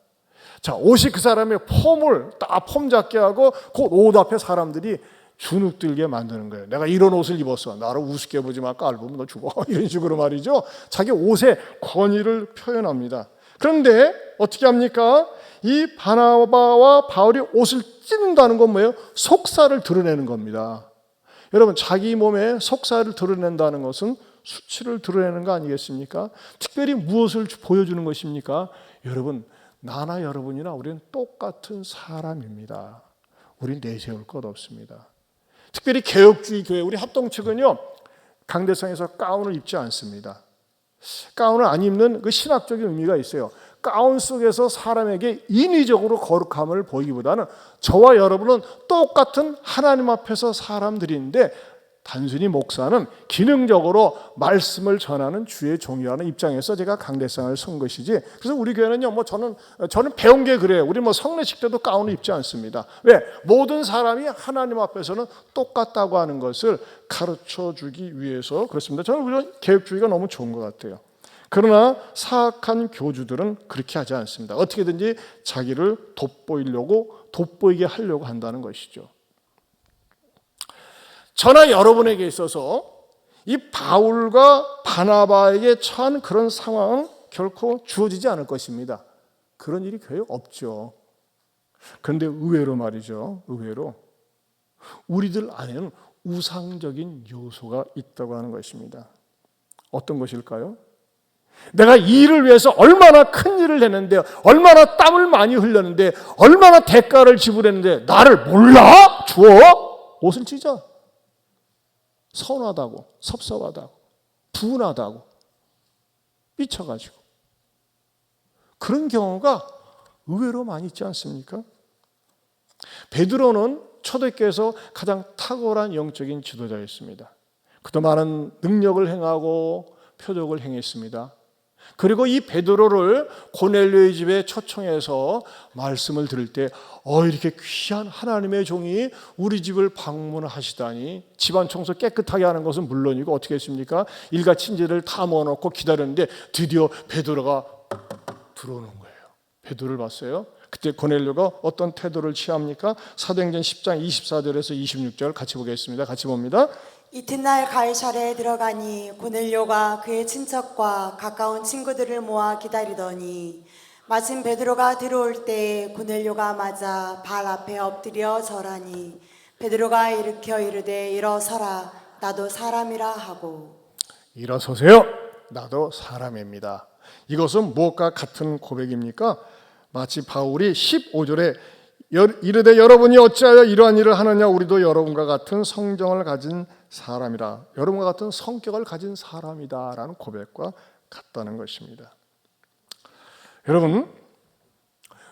자, 옷이 그 사람의 폼을 딱 폼 잡게 하고 그 옷 앞에 사람들이 주눅들게 만드는 거예요. 내가 이런 옷을 입었어. 나를 우습게 보지 마. 깔보면 너 죽어. 이런 식으로 말이죠. 자기 옷의 권위를 표현합니다. 그런데 어떻게 합니까? 이 바나바와 바울이 옷을 찢는다는 건 뭐예요? 속살을 드러내는 겁니다. 여러분, 자기 몸에 속살을 드러낸다는 것은 수치를 드러내는 거 아니겠습니까? 특별히 무엇을 보여주는 것입니까? 여러분, 나나 여러분이나 우리는 똑같은 사람입니다. 우린 내세울 것 없습니다. 특별히 개혁주의 교회, 우리 합동측은요, 강대상에서 가운을 입지 않습니다. 가운을 안 입는 그 신학적인 의미가 있어요. 가운 속에서 사람에게 인위적으로 거룩함을 보이기보다는 저와 여러분은 똑같은 하나님 앞에서 사람들인데 단순히 목사는 기능적으로 말씀을 전하는 주의 종이라는 입장에서 제가 강대상을 쓴 것이지. 그래서 우리 교회는요, 저는 배운 게 그래요. 우리 성례식 때도 가운을 입지 않습니다. 왜? 모든 사람이 하나님 앞에서는 똑같다고 하는 것을 가르쳐 주기 위해서 그렇습니다. 저는 우리 개혁주의가 너무 좋은 것 같아요. 그러나 사악한 교주들은 그렇게 하지 않습니다. 어떻게든지 자기를 돋보이게 하려고 한다는 것이죠. 저나 여러분에게 있어서 이 바울과 바나바에게 처한 그런 상황은 결코 주어지지 않을 것입니다. 그런 일이 교회에 없죠. 그런데 의외로 말이죠. 의외로 우리들 안에는 우상적인 요소가 있다고 하는 것입니다. 어떤 것일까요? 내가 이 일을 위해서 얼마나 큰 일을 했는데, 얼마나 땀을 많이 흘렸는데, 얼마나 대가를 지불했는데 나를 몰라? 주어? 옷을 찢어. 서운하다고, 섭섭하다고, 분하다고, 삐쳐가지고. 그런 경우가 의외로 많이 있지 않습니까? 베드로는 초대교회에서 가장 탁월한 영적인 지도자였습니다. 그도 많은 능력을 행하고 표적을 행했습니다. 그리고 이 베드로를 고넬료의 집에 초청해서 말씀을 들을 때 이렇게 귀한 하나님의 종이 우리 집을 방문하시다니, 집안 청소 깨끗하게 하는 것은 물론이고 어떻게 했습니까? 일가 친지를 다 모아놓고 기다렸는데 드디어 베드로가 들어오는 거예요. 베드로를 봤어요. 그때 고넬료가 어떤 태도를 취합니까? 사도행전 10장 24절에서 26절 같이 보겠습니다. 같이 봅니다. 이튿날 가이사랴에 들어가니 고넬료가 그의 친척과 가까운 친구들을 모아 기다리더니 마침 베드로가 들어올 때 고넬료가 맞아 발 앞에 엎드려 절하니 베드로가 일으켜 이르되 일어서라 나도 사람이라 하고. 일어서세요. 나도 사람입니다. 이것은 무엇과 같은 고백입니까? 마치 바울이 15절에 이르되 여러분이 어찌하여 이러한 일을 하느냐, 우리도 여러분과 같은 성정을 가진 사람이라, 여러분과 같은 성격을 가진 사람이다 라는 고백과 같다는 것입니다. 여러분,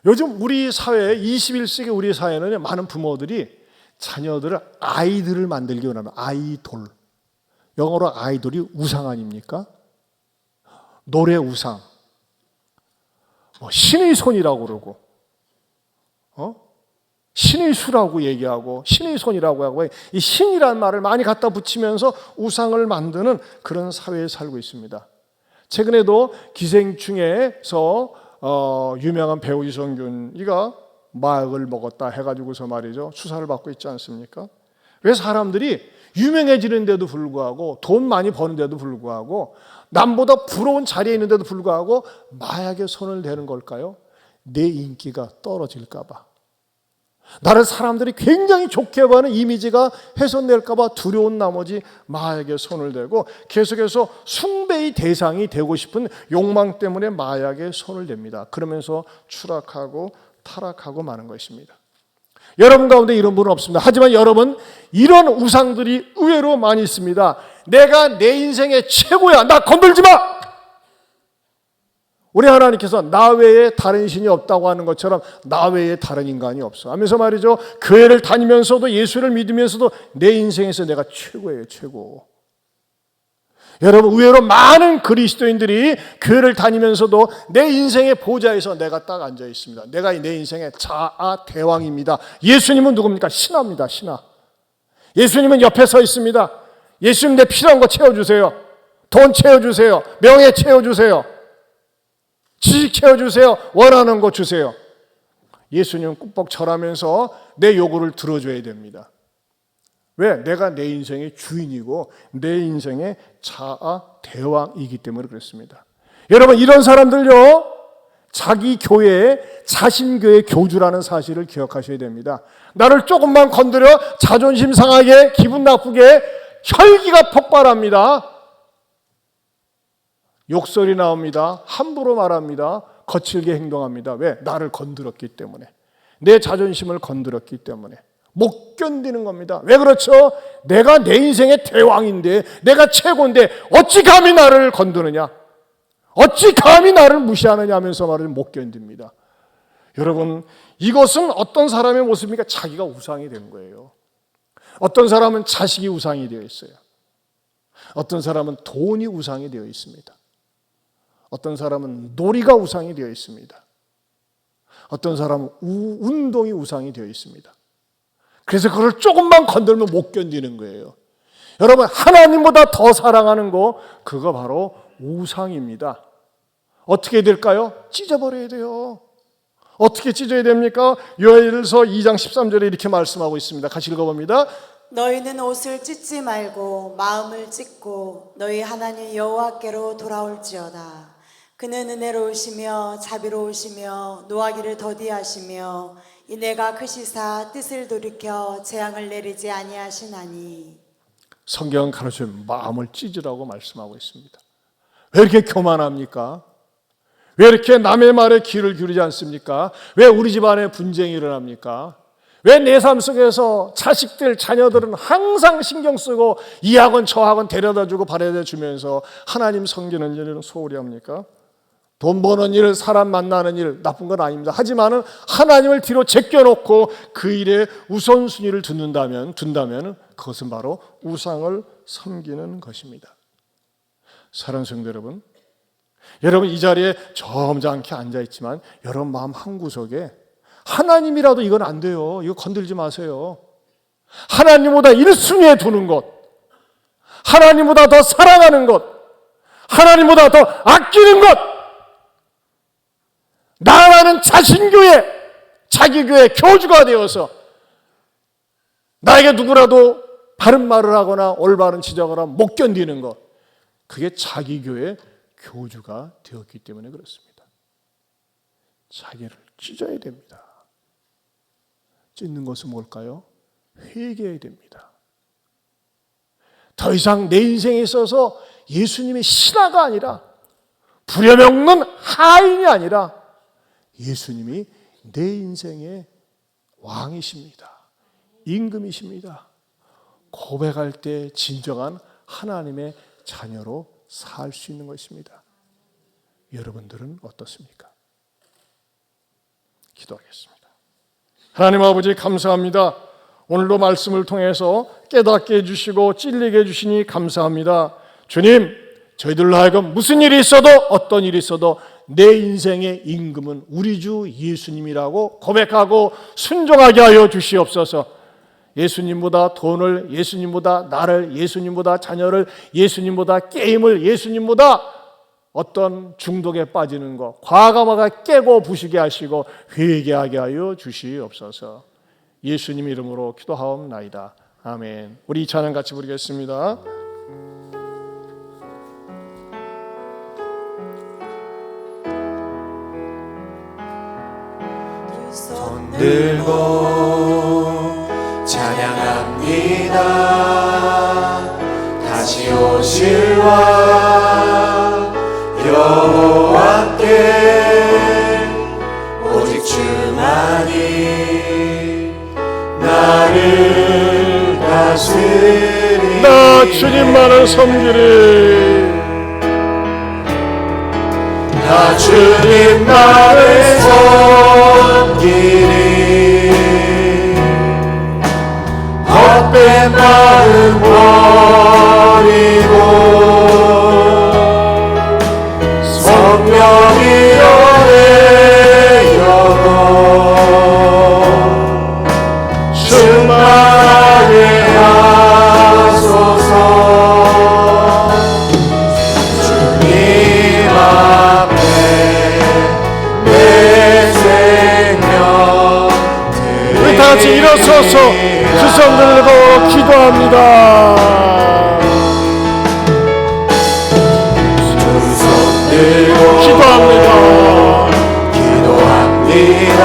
요즘 우리 사회, 21세기 우리 사회는 많은 부모들이 자녀들을 아이들을 만들기 원하는 아이돌, 영어로 아이돌이 우상 아닙니까? 노래 우상, 신의 손이라고 그러고 신의 수라고 얘기하고 신의 손이라고 하고 이 신이라는 말을 많이 갖다 붙이면서 우상을 만드는 그런 사회에 살고 있습니다. 최근에도 기생충에서 유명한 배우 이성균이가 마약을 먹었다 해가지고서 말이죠, 수사를 받고 있지 않습니까? 왜 사람들이 유명해지는데도 불구하고 돈 많이 버는데도 불구하고 남보다 부러운 자리에 있는데도 불구하고 마약에 손을 대는 걸까요? 내 인기가 떨어질까 봐, 나를 사람들이 굉장히 좋게 보는 이미지가 훼손될까 봐 두려운 나머지 마약에 손을 대고 계속해서 숭배의 대상이 되고 싶은 욕망 때문에 마약에 손을 댑니다. 그러면서 추락하고 타락하고 마는 것입니다. 여러분 가운데 이런 분은 없습니다. 하지만 여러분, 이런 우상들이 의외로 많이 있습니다. 내가 내 인생의 최고야, 나 건들지 마! 우리 하나님께서 나 외에 다른 신이 없다고 하는 것처럼 나 외에 다른 인간이 없어 하면서 말이죠, 교회를 다니면서도 예수를 믿으면서도 내 인생에서 내가 최고예요, 최고. 여러분, 의외로 많은 그리스도인들이 교회를 다니면서도 내 인생의 보좌에서 내가 딱 앉아 있습니다. 내가 내 인생의 자아 대왕입니다. 예수님은 누굽니까? 신하입니다. 신하. 예수님은 옆에 서 있습니다. 예수님, 내 필요한 거 채워주세요. 돈 채워주세요. 명예 채워주세요. 지식 채워주세요. 원하는 거 주세요. 예수님은 꾹뻑 절하면서 내 요구를 들어줘야 됩니다. 왜? 내가 내 인생의 주인이고 내 인생의 자아 대왕이기 때문에 그렇습니다. 여러분, 이런 사람들요, 자기 교회에 자신 교회 교주라는 사실을 기억하셔야 됩니다. 나를 조금만 건드려 자존심 상하게, 기분 나쁘게 혈기가 폭발합니다. 욕설이 나옵니다. 함부로 말합니다. 거칠게 행동합니다. 왜? 나를 건드렸기 때문에. 내 자존심을 건드렸기 때문에. 못 견디는 겁니다. 왜 그렇죠? 내가 내 인생의 대왕인데, 내가 최고인데 어찌 감히 나를 건드느냐, 어찌 감히 나를 무시하느냐 하면서 말을 못 견딥니다. 여러분, 이것은 어떤 사람의 모습입니까? 자기가 우상이 된 거예요. 어떤 사람은 자식이 우상이 되어 있어요. 어떤 사람은 돈이 우상이 되어 있습니다. 어떤 사람은 놀이가 우상이 되어 있습니다. 어떤 사람은 운동이 우상이 되어 있습니다. 그래서 그걸 조금만 건들면 못 견디는 거예요. 여러분, 하나님보다 더 사랑하는 거, 그거 바로 우상입니다. 어떻게 될까요? 찢어버려야 돼요. 어떻게 찢어야 됩니까? 요엘서 2장 13절에 이렇게 말씀하고 있습니다. 같이 읽어봅니다. 너희는 옷을 찢지 말고 마음을 찢고 너희 하나님 여호와께로 돌아올지어다. 그는 은혜로우시며 자비로우시며 노하기를 더디하시며 이내가 크시사 뜻을 돌이켜 재앙을 내리지 아니하시나니. 성경은 가르치면 마음을 찢으라고 말씀하고 있습니다. 왜 이렇게 교만합니까? 왜 이렇게 남의 말에 귀를 기울이지 않습니까? 왜 우리 집안에 분쟁이 일어납니까? 왜 내 삶 속에서 자식들, 자녀들은 항상 신경 쓰고 이 학원 저 학원 데려다주고 바래다주면서 하나님 섬기는 일은 소홀히 합니까? 돈 버는 일, 사람 만나는 일, 나쁜 건 아닙니다. 하지만 하나님을 뒤로 제껴놓고 그 일에 우선순위를 둔다면 그것은 바로 우상을 섬기는 것입니다. 사랑하는 성도 여러분, 여러분 이 자리에 점잖게 앉아있지만 여러분 마음 한구석에 하나님이라도 이건 안 돼요. 이거 건들지 마세요. 하나님보다 1순위에 두는 것, 하나님보다 더 사랑하는 것, 하나님보다 더 아끼는 것, 나라는 자신교회, 자기 교회 교주가 되어서 나에게 누구라도 바른 말을 하거나 올바른 지적을 하면 못 견디는 것, 그게 자기 교회 교주가 되었기 때문에 그렇습니다. 자기를 찢어야 됩니다. 찢는 것은 뭘까요? 회개해야 됩니다. 더 이상 내 인생에 있어서 예수님의 신하가 아니라 부려먹는 하인이 아니라 예수님이 내 인생의 왕이십니다. 임금이십니다. 고백할 때 진정한 하나님의 자녀로 살 수 있는 것입니다. 여러분들은 어떻습니까? 기도하겠습니다. 하나님 아버지 감사합니다. 오늘도 말씀을 통해서 깨닫게 해주시고 찔리게 해주시니 감사합니다. 주님, 저희들로 하여금 무슨 일이 있어도 어떤 일이 있어도 내 인생의 임금은 우리 주 예수님이라고 고백하고 순종하게 하여 주시옵소서. 예수님보다 돈을, 예수님보다 나를, 예수님보다 자녀를, 예수님보다 게임을, 예수님보다 어떤 중독에 빠지는 것, 과감하게 깨고 부시게 하시고 회개하게 하여 주시옵소서. 예수님 이름으로 기도하옵나이다. 아멘. 우리 이 찬양 같이 부르겠습니다. 손 들고 찬양합니다. 다시 오실 왕 여호와께 오직 주만이 나를 다스리니 나 주님만을 섬기리. 나 주님만을 섬기리. 헛된 마음 버리고 기도합니다. 두손 들고 기도합니다. 기도합니다.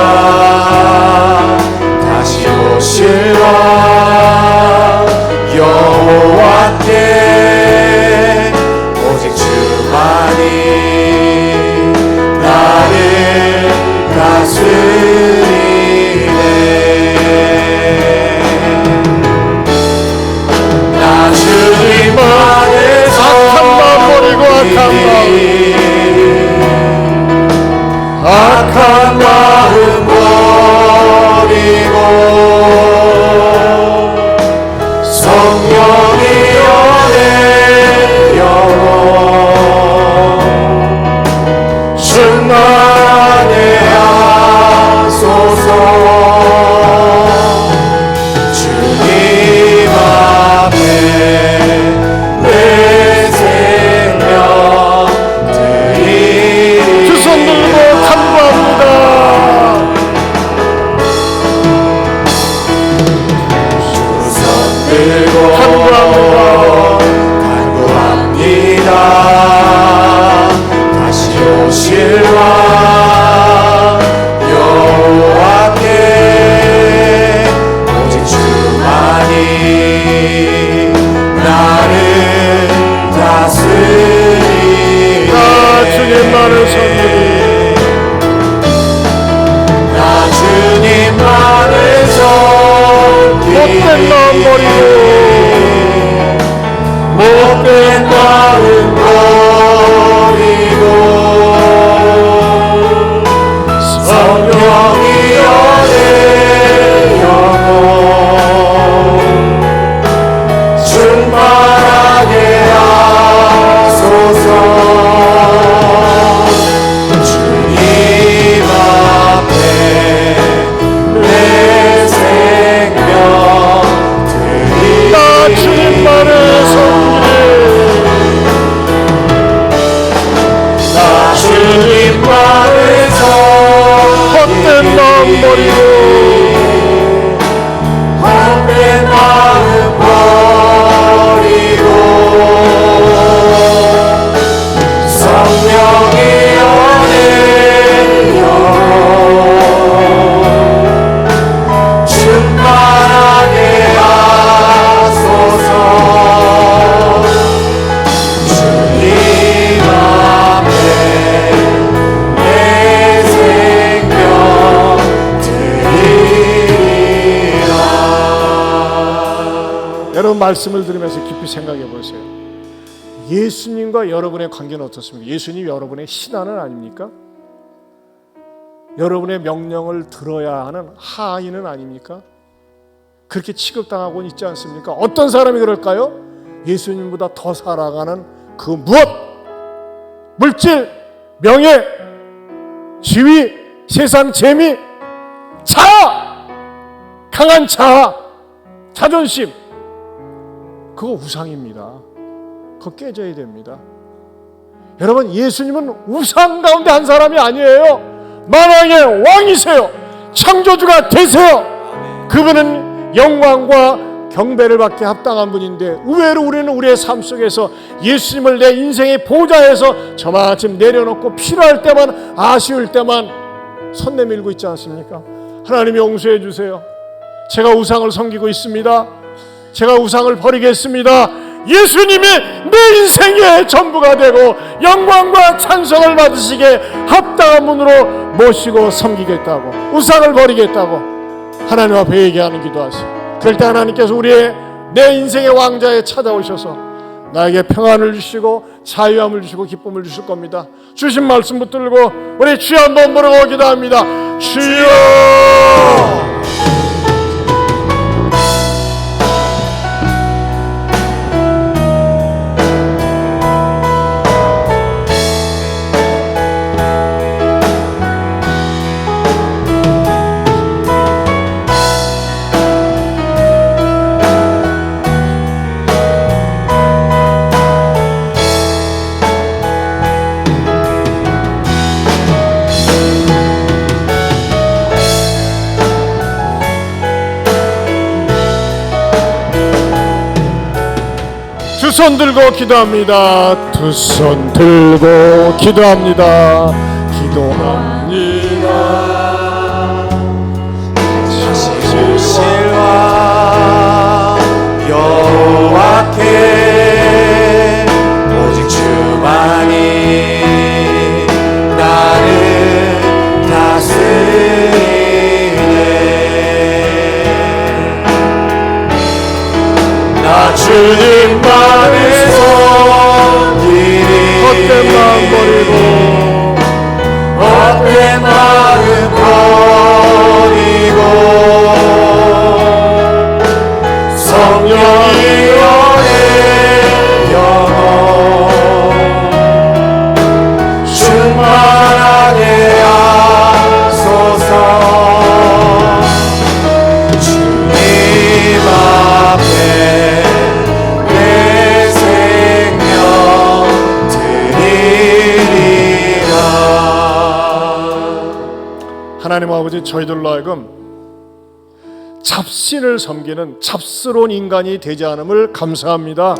다시 오실 왕 여호와께 오직 주만이 나를 다스리네. 나 주님 안에서 악한 마음 버리고 악한 마음 버리고 성령이 연애 영혼 충만하게 하소서. 주님 앞에 내 생명 드리리. 두 손 들고 간구합니다. 들고 간구합니다. 다시 오실 왕 여호와께 오직 주만이 나를 다스리네. 주님만을 섬기리. 나 주님만을 못된 마음 버리고 못된 마음 버리고 성령이 연애 영혼 충만하게 하소서. 주님 앞에 내 생명 나 주님만을 섬기리. 나 주님만을 헛된 마음 버리고 헛된 마음 버리고 성령이 연애 영혼 충만하게 하소서. 주님 앞에 내 생명 드리리라. 여러분 말씀을 들으면서 깊이 생각해 보세요. 예수님과 여러분의 관계는 어떻습니까? 예수님이 여러분의 신하는 아닙니까? 여러분의 명령을 들어야 하는 하인은 아닙니까? 그렇게 취급당하고 있지 않습니까? 어떤 사람이 그럴까요? 예수님보다 더 사랑하는 그 무엇? 물질, 명예, 지위, 세상 재미, 자아, 강한 자아, 자존심, 그거 우상입니다. 그거 깨져야 됩니다. 여러분, 예수님은 우상 가운데 한 사람이 아니에요. 만왕의 왕이세요. 창조주가 되세요. 그분은 영광과 경배를 받게 합당한 분인데, 의외로 우리는 우리의 삶 속에서 예수님을 내 인생의 보좌에서 저마침 내려놓고 필요할 때만, 아쉬울 때만 손 내밀고 있지 않습니까? 하나님이 용서해 주세요. 제가 우상을 섬기고 있습니다. 제가 우상을 버리겠습니다. 예수님이 내 인생의 전부가 되고 영광과 찬송을 받으시게 합당한 분으로 모시고 섬기겠다고, 우상을 버리겠다고 하나님 앞에 얘기하는 기도하세요. 그럴 때 하나님께서 내 인생의 왕자에 찾아오셔서 나에게 평안을 주시고 자유함을 주시고 기쁨을 주실 겁니다. 주신 말씀 붙들고 우리 주여 한번 부르고 기도합니다. 주여! 손 들고 기도합니다. 두 손 들고 기도합니다. 기도합니다. 실와 여호와께 오직 주만이 나를 다스리네. 나 주님만을 섬기리. 헛된 마음 버리고 헛된 마음 버리고 성령이 너의 영혼 충만하게 하소서. 주님 앞에 내 생명 드리리라. 하나님 아버지, 저희들로 하여금 잡신을 섬기는 잡스러운 인간이 되지 않음을 감사합니다.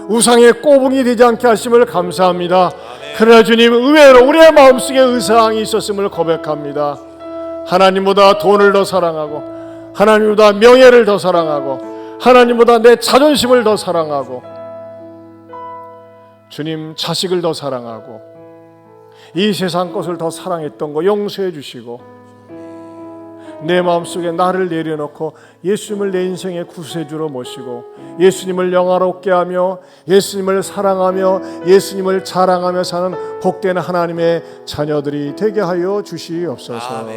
우상의 꼬붕이 되지 않게 하심을 감사합니다. 그러나 주님, 의외로 우리의 마음속에 의상이 있었음을 고백합니다. 하나님보다 돈을 더 사랑하고, 하나님보다 명예를 더 사랑하고, 하나님보다 내 자존심을 더 사랑하고, 주님 자식을 더 사랑하고, 이 세상 것을 더 사랑했던 거 용서해 주시고, 내 마음속에 나를 내려놓고 예수님을 내 인생의 구세주로 모시고 예수님을 영화롭게 하며 예수님을 사랑하며 예수님을 자랑하며 사는 복된 하나님의 자녀들이 되게 하여 주시옵소서.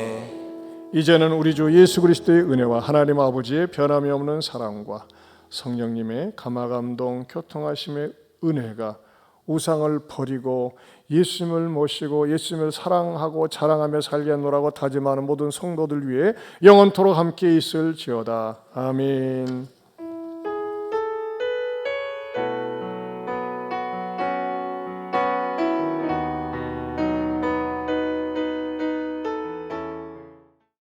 이제는 우리 주 예수 그리스도의 은혜와 하나님 아버지의 변함이 없는 사랑과 성령님의 감화감동 교통하심의 은혜가 우상을 버리고 예수님을 모시고 예수님을 사랑하고 자랑하며 살겠노라고 다짐하는 모든 성도들 위해 영원토록 함께 있을지어다. 아멘.